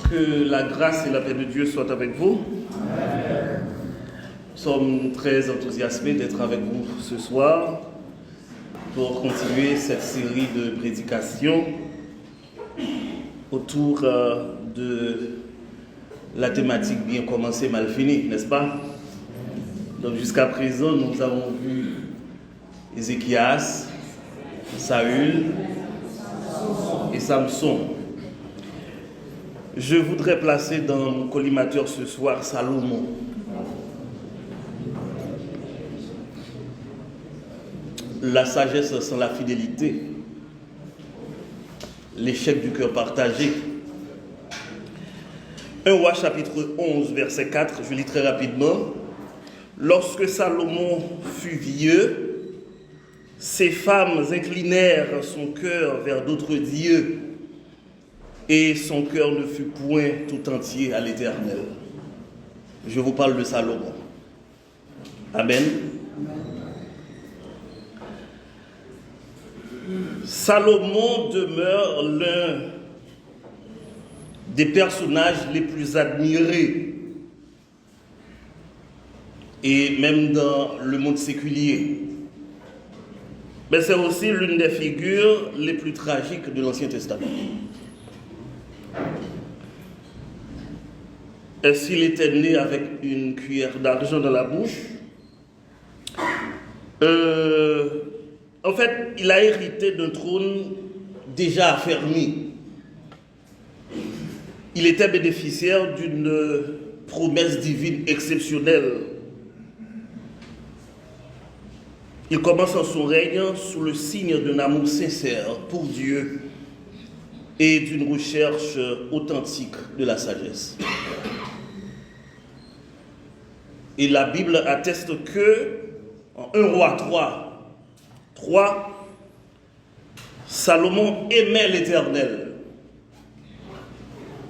Que la grâce et la paix de Dieu soient avec vous. Amen. Nous sommes très enthousiasmés d'être avec vous ce soir pour continuer cette série de prédications autour de la thématique bien commencée, mal finie, n'est-ce pas? Donc jusqu'à présent, nous avons vu Ézéchias, Saül et Samson. Je voudrais placer dans mon collimateur ce soir Salomon. La sagesse sans la fidélité, l'échec du cœur partagé. 1 Roi chapitre 11 verset 4, je lis très rapidement. Lorsque Salomon fut vieux, ses femmes inclinèrent son cœur vers d'autres dieux, et son cœur ne fut point tout entier à l'Éternel. Je vous parle de Salomon. Amen. Salomon demeure l'un des personnages les plus admirés, et même dans le monde séculier. Mais c'est aussi l'une des figures les plus tragiques de l'Ancien Testament. S'il était né avec une cuillère d'argent dans la bouche, en fait, il a hérité d'un trône déjà affermi. Il était bénéficiaire d'une promesse divine exceptionnelle. Il commence son règne sous le signe d'un amour sincère pour Dieu et d'une recherche authentique de la sagesse. Et la Bible atteste que, en 1 Roi 3, Salomon aimait l'Éternel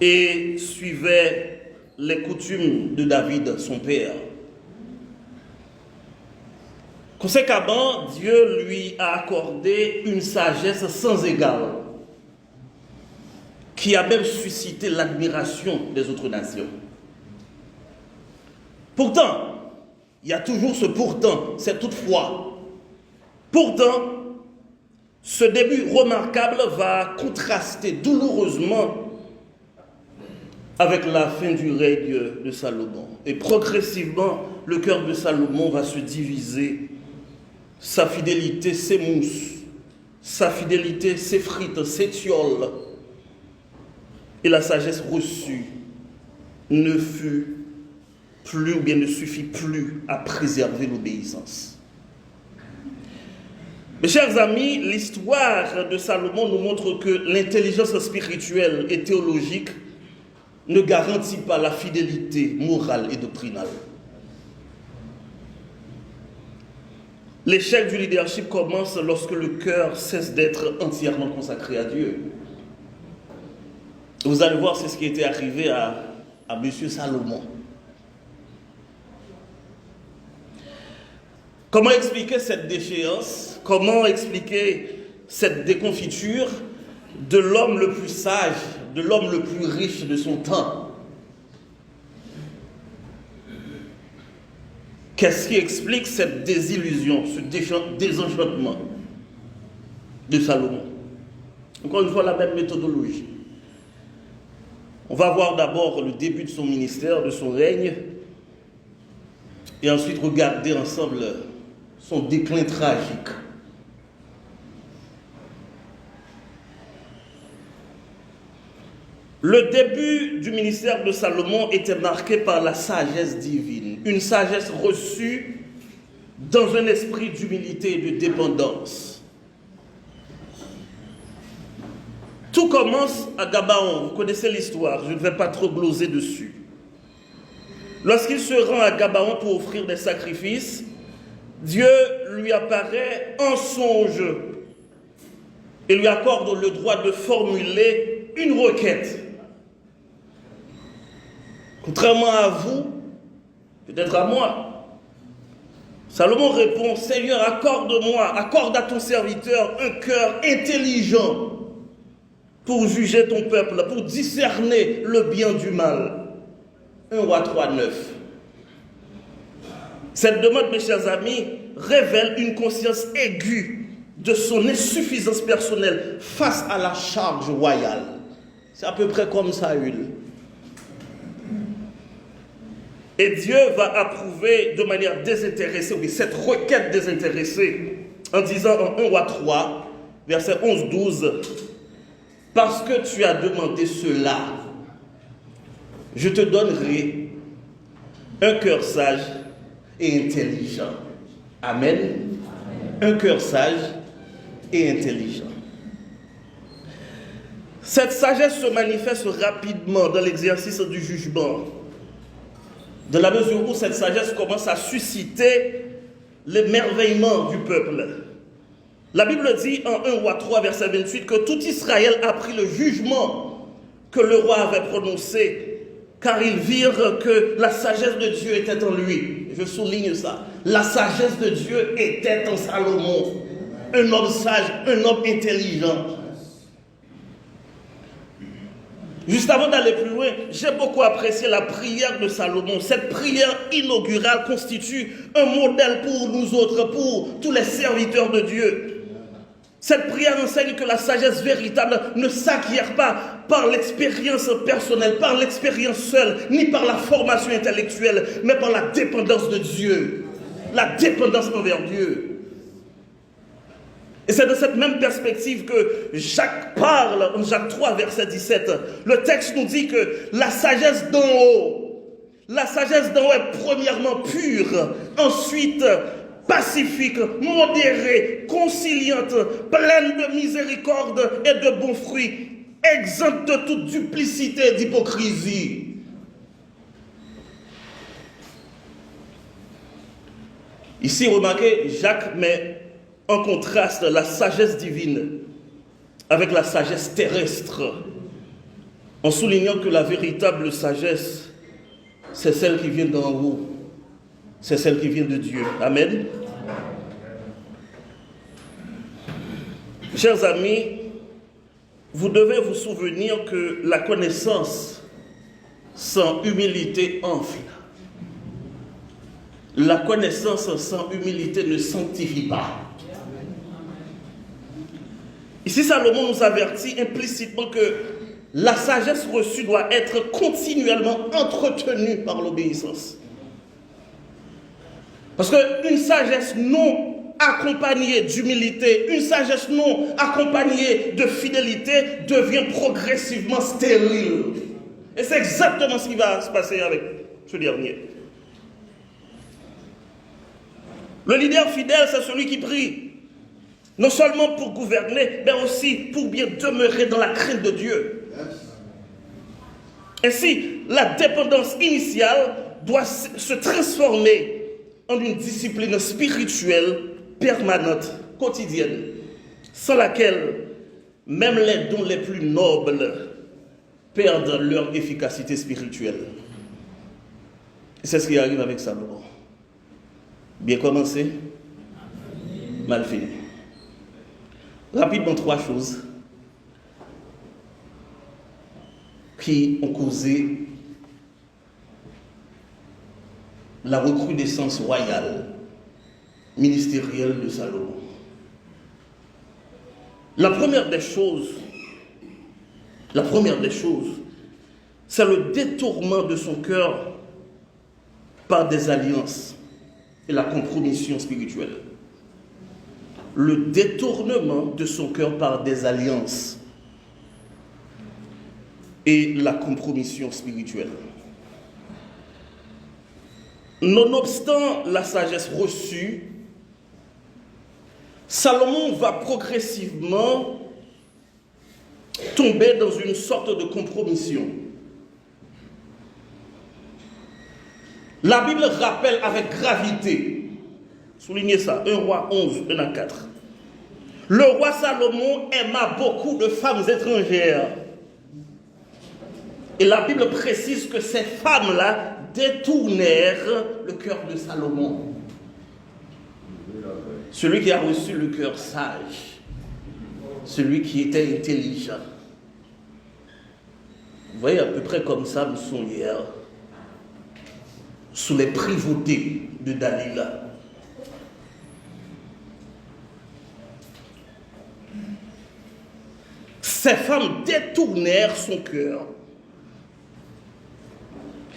et suivait les coutumes de David, son père. Conséquemment, Dieu lui a accordé une sagesse sans égale, qui a même suscité l'admiration des autres nations. Pourtant, il y a toujours ce pourtant, c'est toutefois. Pourtant, ce début remarquable va contraster douloureusement avec la fin du règne de Salomon. Et progressivement, le cœur de Salomon va se diviser. Sa fidélité s'émousse, sa fidélité s'effrite, s'étiole. Et la sagesse reçue ne fut plus ou bien ne suffit plus à préserver l'obéissance. Mes chers amis, l'histoire de Salomon nous montre que l'intelligence spirituelle et théologique ne garantit pas la fidélité morale et doctrinale. L'échec du leadership commence lorsque le cœur cesse d'être entièrement consacré à Dieu. Vous allez voir, c'est ce qui était arrivé à M. Salomon. Comment expliquer cette déchéance? Comment expliquer cette déconfiture de l'homme le plus sage, de l'homme le plus riche de son temps? Qu'est-ce qui explique cette désillusion, ce désenchantement de Salomon? Encore une fois, la même méthodologie. On va voir d'abord le début de son ministère, de son règne, et ensuite regarder ensemble son déclin tragique. Le début du ministère de Salomon était marqué par la sagesse divine, une sagesse reçue dans un esprit d'humilité et de dépendance. Tout commence à Gabaon, vous connaissez l'histoire, je ne vais pas trop gloser dessus. Lorsqu'il se rend à Gabaon pour offrir des sacrifices, Dieu lui apparaît en songe et lui accorde le droit de formuler une requête. Contrairement à vous, peut-être à moi, Salomon répond, Seigneur, accorde à ton serviteur un cœur intelligent pour juger ton peuple, pour discerner le bien du mal. 1 Roi 3, 9. Cette demande, mes chers amis, révèle une conscience aiguë de son insuffisance personnelle face à la charge royale. C'est à peu près comme Saül. Et Dieu va approuver de manière désintéressée, oui, cette requête désintéressée, en disant en 1 Roi 3, verset 11-12, « Parce que tu as demandé cela, je te donnerai un cœur sage et intelligent. » Amen. Un cœur sage et intelligent. Cette sagesse se manifeste rapidement dans l'exercice du jugement, de la mesure où cette sagesse commence à susciter l'émerveillement du peuple. La Bible dit en 1 Roi 3, verset 28, que tout Israël a pris le jugement que le roi avait prononcé, car ils virent que la sagesse de Dieu était en lui. Je souligne ça. La sagesse de Dieu était en Salomon. Un homme sage, un homme intelligent. Juste avant d'aller plus loin, j'ai beaucoup apprécié la prière de Salomon. Cette prière inaugurale constitue un modèle pour nous autres, pour tous les serviteurs de Dieu. Cette prière enseigne que la sagesse véritable ne s'acquiert pas par l'expérience personnelle, par l'expérience seule, ni par la formation intellectuelle, mais par la dépendance de Dieu, la dépendance envers Dieu. Et c'est de cette même perspective que Jacques parle en Jacques 3, verset 17. Le texte nous dit que la sagesse d'en haut est premièrement pure, ensuite pacifique, modérée, conciliante, pleine de miséricorde et de bons fruits, exempte de toute duplicité et d'hypocrisie. Ici, remarquez, Jacques met en contraste la sagesse divine avec la sagesse terrestre, en soulignant que la véritable sagesse, c'est celle qui vient d'en haut, c'est celle qui vient de Dieu. Amen. Chers amis, vous devez vous souvenir que la connaissance sans humilité enfle. La connaissance sans humilité ne sanctifie pas. Ici, Salomon nous avertit implicitement que la sagesse reçue doit être continuellement entretenue par l'obéissance. Parce qu'une sagesse non accompagnée d'humilité, une sagesse non accompagnée de fidélité devient progressivement stérile. Et c'est exactement ce qui va se passer avec ce dernier. Le leader fidèle, c'est celui qui prie. Non seulement pour gouverner, mais aussi pour bien demeurer dans la crainte de Dieu. Ainsi, la dépendance initiale doit se transformer en une discipline spirituelle permanente, quotidienne, sans laquelle même les dons les plus nobles perdent leur efficacité spirituelle. Et c'est ce qui arrive avec Salomon. Bien commencé, mal fini. Rapidement, 3 choses qui ont causé la recrudescence royale, ministérielle de Salomon. La première des choses, c'est le détournement de son cœur par des alliances et la compromission spirituelle. Le détournement de son cœur par des alliances et la compromission spirituelle. Nonobstant la sagesse reçue, Salomon va progressivement tomber dans une sorte de compromission. La Bible rappelle avec gravité, soulignez ça, 1 Roi 11, 1 à 4. Le roi Salomon aima beaucoup de femmes étrangères. Et la Bible précise que ces femmes-là détournèrent le cœur de Salomon. Celui qui a reçu le cœur sage, celui qui était intelligent, Vous voyez, à peu près comme ça, nous sommes hier, sous les privautés de Dalila. Ces femmes détournèrent son cœur.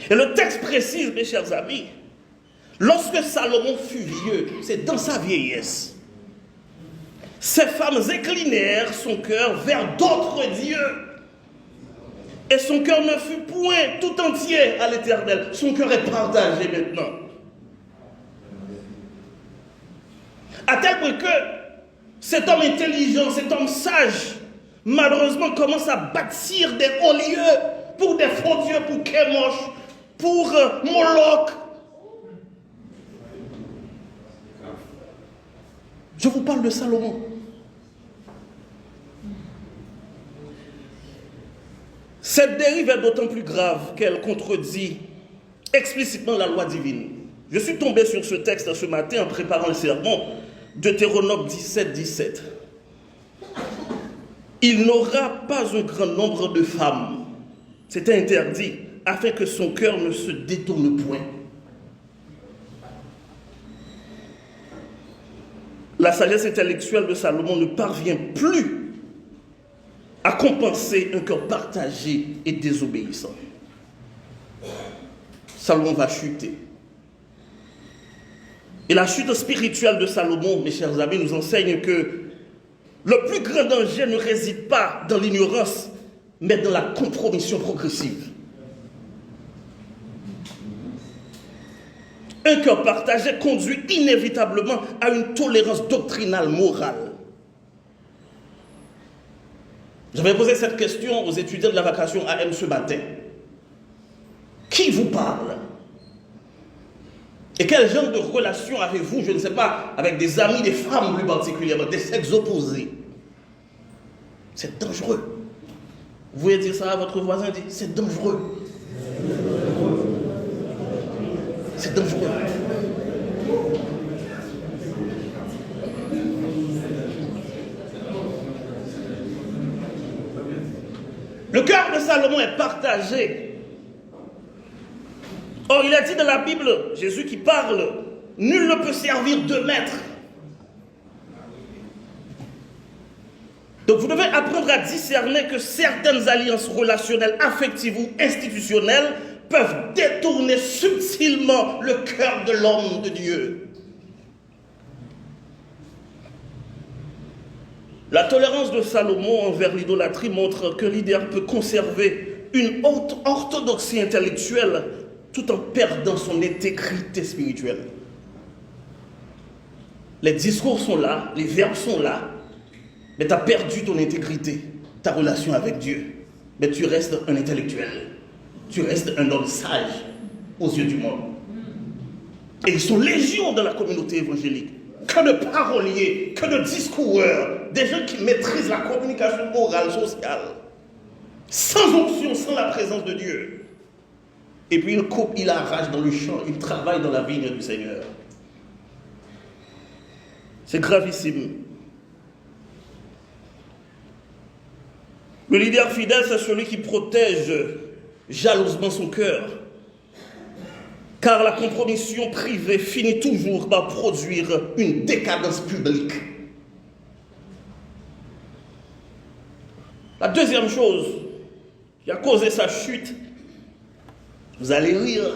Et le texte précise, mes chers amis, lorsque Salomon fut vieux, c'est dans sa vieillesse, ces femmes inclinèrent son cœur vers d'autres dieux. Et son cœur ne fut point tout entier à l'Éternel. Son cœur est partagé maintenant. À tel point que cet homme intelligent, cet homme sage, malheureusement commence à bâtir des hauts lieux pour des faux dieux, pour Kémosh, pour Moloch. Je vous parle de Salomon. Cette dérive est d'autant plus grave qu'elle contredit explicitement la loi divine. Je suis tombé sur ce texte ce matin en préparant le sermon, Deutéronome 17, 17. Il n'aura pas un grand nombre de femmes, c'était interdit, afin que son cœur ne se détourne point. La sagesse intellectuelle de Salomon ne parvient plus à compenser un cœur partagé et désobéissant. Salomon va chuter. Et la chute spirituelle de Salomon, mes chers amis, nous enseigne que le plus grand danger ne réside pas dans l'ignorance, mais dans la compromission progressive. Un cœur partagé conduit inévitablement à une tolérance doctrinale morale. J'avais posé cette question aux étudiants de la vacation AM ce matin. Qui vous parle? Et quel genre de relation avez-vous, je ne sais pas, avec des amis, des femmes plus particulièrement, des sexes opposés? C'est dangereux. Vous voulez dire ça à votre voisin? Dites, c'est dangereux. C'est dangereux. Le cœur de Salomon est partagé. Or, il a dit dans la Bible, Jésus qui parle, nul ne peut servir deux maîtres. Donc, vous devez apprendre à discerner que certaines alliances relationnelles, affectives ou institutionnelles peuvent détourner subtilement le cœur de l'homme de Dieu. La tolérance de Salomon envers l'idolâtrie montre que l'idéal peut conserver une haute orthodoxie intellectuelle tout en perdant son intégrité spirituelle. Les discours sont là, les verbes sont là, mais tu as perdu ton intégrité, ta relation avec Dieu. Mais tu restes un intellectuel, tu restes un homme sage aux yeux du monde. Et ils sont légion dans la communauté évangélique. Que de paroliers, que de discoureurs, des gens qui maîtrisent la communication orale, sociale, sans onction, sans la présence de Dieu. Et puis il coupe, il arrache dans le champ, il travaille dans la vigne du Seigneur. C'est gravissime. Le leader fidèle, c'est celui qui protège jalousement son cœur. Car la compromission privée finit toujours par produire une décadence publique. La deuxième chose qui a causé sa chute, vous allez rire,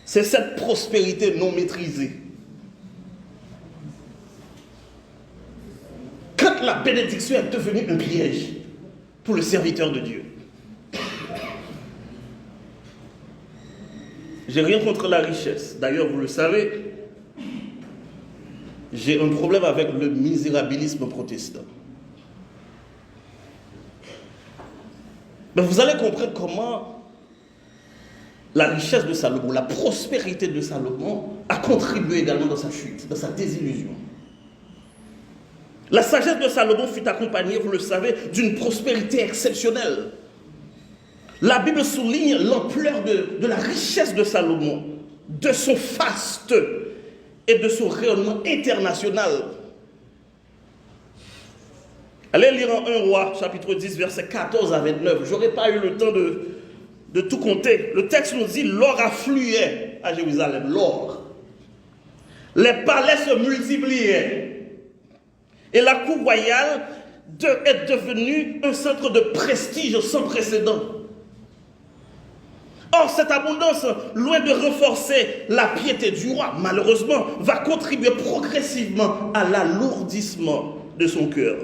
c'est cette prospérité non maîtrisée. Quand la bénédiction est devenue un piège pour le serviteur de Dieu. J'ai rien contre la richesse. D'ailleurs, vous le savez, j'ai un problème avec le misérabilisme protestant. Mais vous allez comprendre comment la richesse de Salomon, la prospérité de Salomon a contribué également dans sa chute, dans sa désillusion. La sagesse de Salomon fut accompagnée, vous le savez, d'une prospérité exceptionnelle. La Bible souligne l'ampleur de la richesse de Salomon, de son faste et de son rayonnement international. Allez lire en 1 Roi, chapitre 10, versets 14 à 29. Je n'aurais pas eu le temps de tout compter. Le texte nous dit, l'or affluait à Jérusalem, l'or. Les palais se multipliaient. Et la cour royale est devenue un centre de prestige sans précédent. Or, cette abondance, loin de renforcer la piété du roi, malheureusement, va contribuer progressivement à l'alourdissement de son cœur.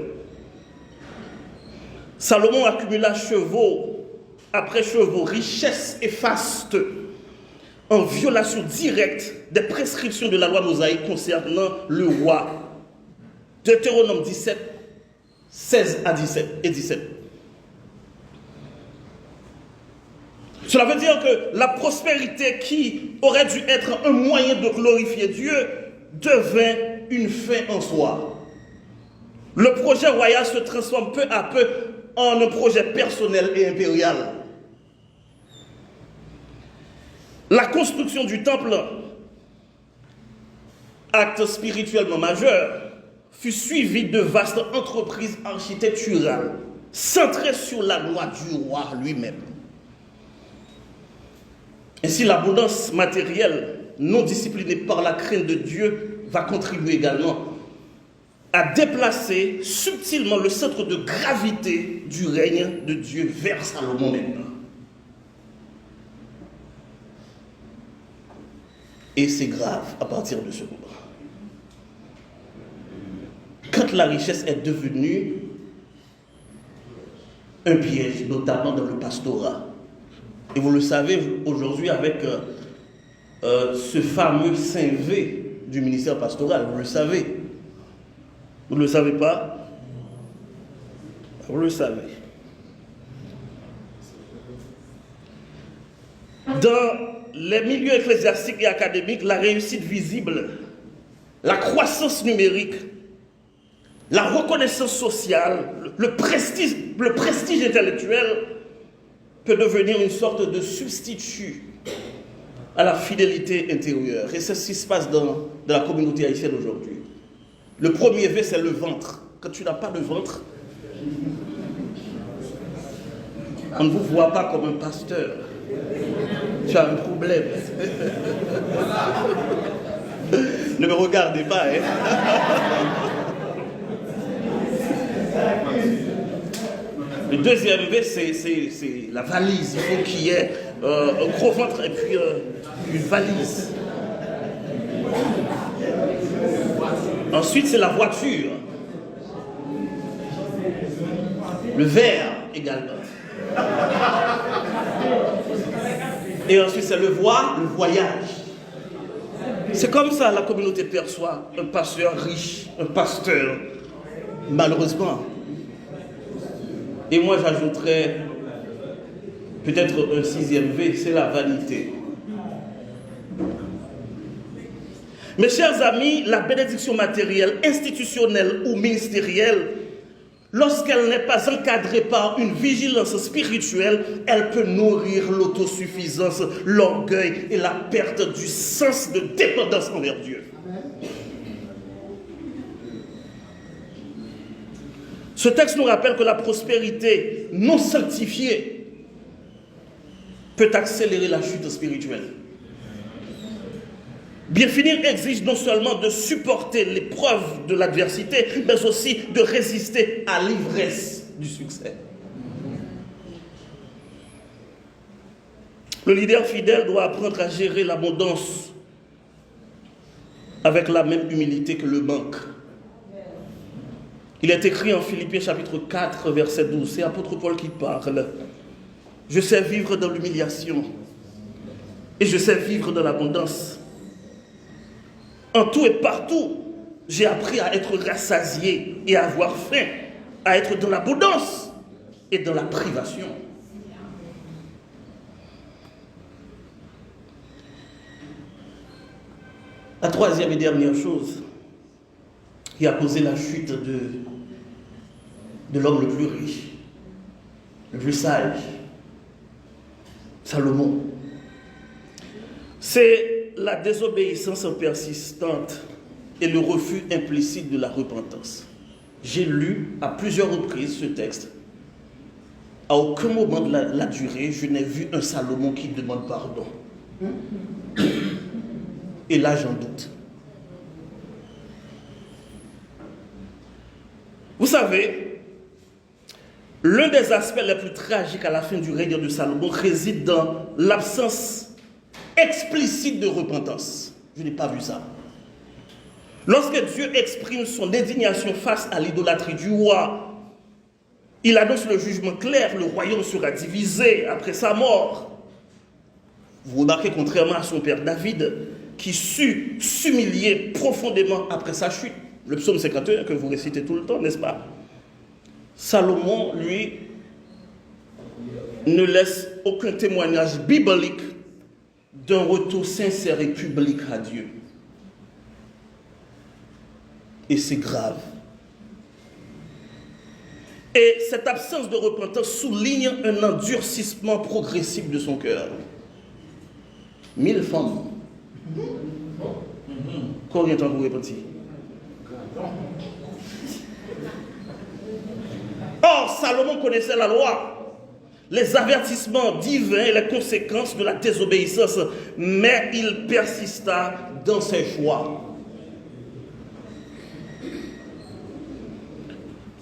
Salomon accumula chevaux après chevaux, richesses et faste, en violation directe des prescriptions de la loi mosaïque concernant le roi. Deutéronome 17, 16 à 17. Cela veut dire que la prospérité qui aurait dû être un moyen de glorifier Dieu devint une fin en soi. Le projet royal se transforme peu à peu en un projet personnel et impérial. La construction du temple, acte spirituellement majeur, fut suivie de vastes entreprises architecturales centrées sur la loi du roi lui-même. Ainsi, l'abondance matérielle, non disciplinée par la crainte de Dieu, va contribuer également à déplacer subtilement le centre de gravité du règne de Dieu vers Salomon maintenant. Et c'est grave à partir de ce moment. Quand la richesse est devenue un piège, notamment dans le pastorat. Et vous le savez aujourd'hui avec ce fameux 5V du ministère pastoral, vous le savez. Vous ne le savez pas? Vous le savez. Dans les milieux ecclésiastiques et académiques, la réussite visible, la croissance numérique, la reconnaissance sociale, le prestige intellectuel peut devenir une sorte de substitut à la fidélité intérieure. Et c'est ce qui se passe dans la communauté haïtienne aujourd'hui. Le premier V, c'est le ventre. Quand tu n'as pas de ventre, on ne vous voit pas comme un pasteur. Tu as un problème. Ne me regardez pas, hein. Le deuxième V, c'est la valise. Il faut qu'il y ait un gros ventre et puis une valise. Ensuite, c'est la voiture. Le verre également. Et ensuite, c'est le voyage. C'est comme ça la communauté perçoit un pasteur riche, un pasteur, malheureusement. Et moi, j'ajouterais peut-être un 6e V, c'est la vanité. Mes chers amis, la bénédiction matérielle, institutionnelle ou ministérielle, lorsqu'elle n'est pas encadrée par une vigilance spirituelle, elle peut nourrir l'autosuffisance, l'orgueil et la perte du sens de dépendance envers Dieu. Ce texte nous rappelle que la prospérité non sanctifiée peut accélérer la chute spirituelle. Bien finir exige non seulement de supporter l'épreuve de l'adversité, mais aussi de résister à l'ivresse du succès. Le leader fidèle doit apprendre à gérer l'abondance avec la même humilité que le manque. Il est écrit en Philippiens chapitre 4, verset 12, c'est l'apôtre Paul qui parle. Je sais vivre dans l'humiliation et je sais vivre dans l'abondance. En tout et partout, j'ai appris à être rassasié et à avoir faim, à être dans l'abondance et dans la privation. La troisième et dernière chose qui a causé la chute de l'homme le plus riche, le plus sage, Salomon, c'est la désobéissance persistante et le refus implicite de la repentance. J'ai lu à plusieurs reprises ce texte. À aucun moment de la durée, je n'ai vu un Salomon qui demande pardon. Et là, j'en doute. Vous savez, l'un des aspects les plus tragiques à la fin du règne de Salomon réside dans l'absence explicite de repentance. Je n'ai pas vu ça. Lorsque Dieu exprime son indignation face à l'idolâtrie du roi, il annonce le jugement clair, le royaume sera divisé après sa mort. Vous remarquez, contrairement à son père David, qui sut s'humilier profondément après sa chute, le psaume 51 que vous récitez tout le temps, n'est-ce pas? Salomon, lui, ne laisse aucun témoignage biblique d'un retour sincère et public à Dieu. Et c'est grave. Et cette absence de repentance souligne un endurcissement progressif de son cœur. 1000 femmes. Combien de temps vous répétez? Or, Salomon connaissait la loi, les avertissements divins et les conséquences de la désobéissance, mais il persista dans ses choix.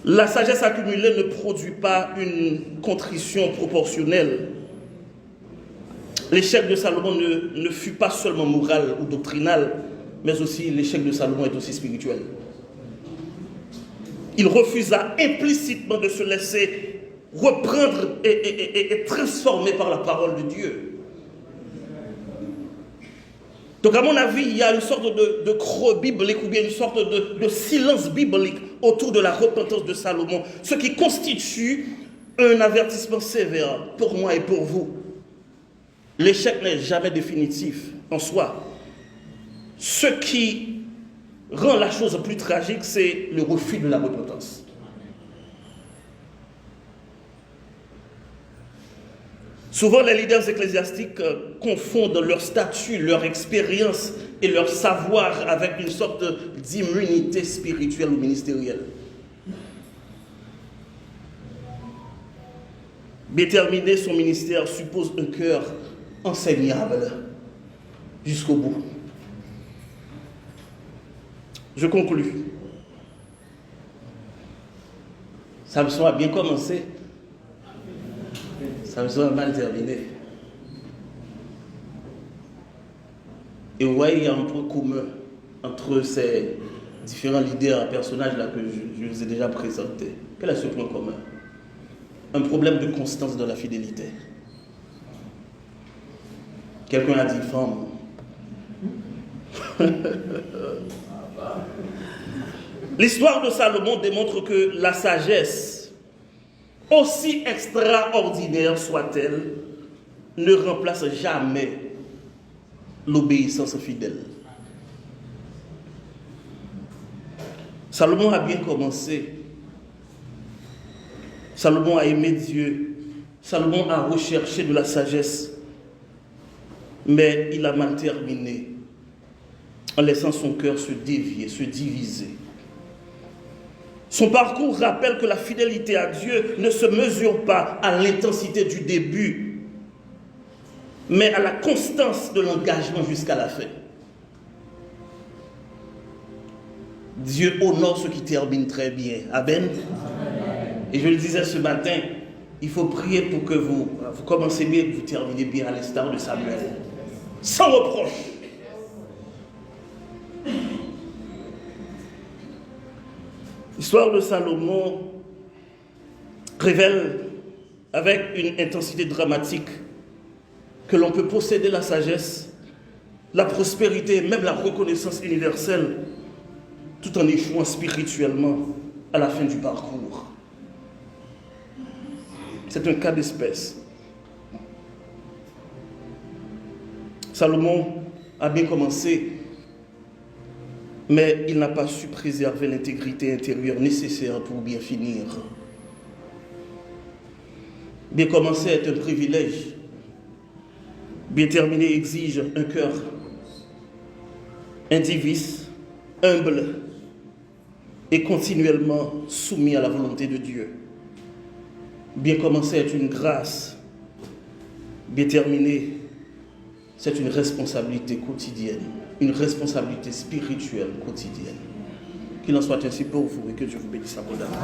La sagesse accumulée ne produit pas une contrition proportionnelle. L'échec de Salomon ne fut pas seulement moral ou doctrinal, mais aussi l'échec de Salomon est aussi spirituel. Il refusa implicitement de se laisser reprendre et transformer par la parole de Dieu. Donc à mon avis, il y a une sorte de creux biblique ou bien une sorte de silence biblique autour de la repentance de Salomon, ce qui constitue un avertissement sévère pour moi et pour vous. L'échec n'est jamais définitif en soi. Ce qui rend la chose plus tragique, c'est le refus de la repentance. Souvent, les leaders ecclésiastiques confondent leur statut, leur expérience et leur savoir avec une sorte d'immunité spirituelle ou ministérielle. Déterminer son ministère suppose un cœur enseignable jusqu'au bout. Je conclus. Samson a bien commencé. Samson a mal terminé. Et vous voyez, il y a un point commun entre ces différents leaders, personnages-là que je vous ai déjà présentés. Quel est ce point commun? Un problème de constance dans la fidélité. Quelqu'un a dit femme. L'histoire de Salomon démontre que la sagesse, aussi extraordinaire soit-elle, ne remplace jamais l'obéissance fidèle. Salomon a bien commencé. Salomon a aimé Dieu. Salomon a recherché de la sagesse. Mais il a mal terminé en laissant son cœur se dévier, se diviser. Son parcours rappelle que la fidélité à Dieu ne se mesure pas à l'intensité du début, mais à la constance de l'engagement jusqu'à la fin. Dieu honore ceux qui terminent très bien. Amen. Et je le disais ce matin, il faut prier pour que vous commencez bien et que vous terminez bien à l'instar de Samuel. Sans reproche. L'histoire de Salomon révèle avec une intensité dramatique que l'on peut posséder la sagesse, la prospérité, même la reconnaissance universelle, tout en échouant spirituellement à la fin du parcours. C'est un cas d'espèce. Salomon a bien commencé, mais il n'a pas su préserver l'intégrité intérieure nécessaire pour bien finir. Bien commencer est un privilège. Bien terminer exige un cœur indivice, humble, et continuellement soumis à la volonté de Dieu. Bien commencer est une grâce, bien terminer, c'est une responsabilité quotidienne, une responsabilité spirituelle quotidienne. Qu'il en soit ainsi pour vous et que Dieu vous bénisse abondamment.